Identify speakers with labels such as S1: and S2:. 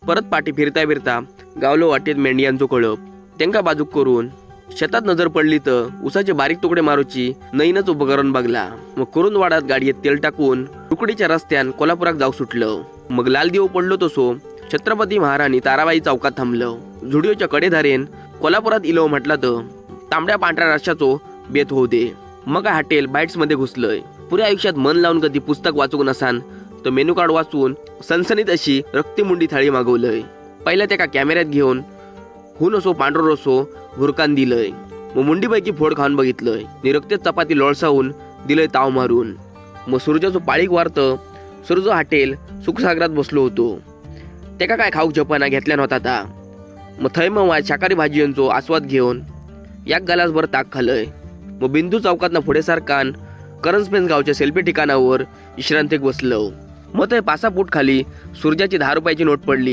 S1: परत पाठी फिरता फिरता गावलो वाटेत मेंढयांचो कळप त्यांका बाजूक करून शेतात नजर पडली तर उसाचे बारीक तुकडे मारूची नईनच उपकरण बघला. मग करून वाडात गाडयेत तेल टाकून तुकडीच्या रस्त्यान कोल्हापुराक जाऊ सुटलं. मग लाल दिवो पडलो तसो छत्रपती महाराणी ताराबाई चौकात थांबलं. झुडिओच्या कडेधारेन कोल्हापुरात इलो म्हटला तर तांबड्या पांढऱ्या रश्याचो बेत होऊ दे. मग हॉटेल बाईट्स मध्ये घुसलंय. पुऱ्या आयुष्यात मन लावून कधी पुस्तक वाचूक नसान तर मेनू कार्ड वाचून सनसनीत अशी रक्तीमुंडी थाळी मागवलंय. पहिल्या त्या कॅमेऱ्यात घेऊन हुन असो पांढरो रसो भुरकान दिलंय. मग मुंडीपैकी फोड खाऊन बघितलंय. निरक्तेच चपाती लोळसावून दिलंय ताव मारून. मग सूर्याचो पाळीक वारत सूर्य हॉटेल सुखसागरात बसलो होतो. त्याका काय खाऊक जपाना घेतल्या नव्हता ता. मग थंय मग शाकाहारी भाजीयांचो आस्वाद घेऊन याक गलासभर ताक खालय. मग बिंदू चौकातनं पुढे सारकान करंजपेंज गावच्या सेल्फी ठिकाणावर विश्रांतीक बसलो. मग थंय 5 फूट खाली सूर्याची 10 रुपयाची नोट पडली.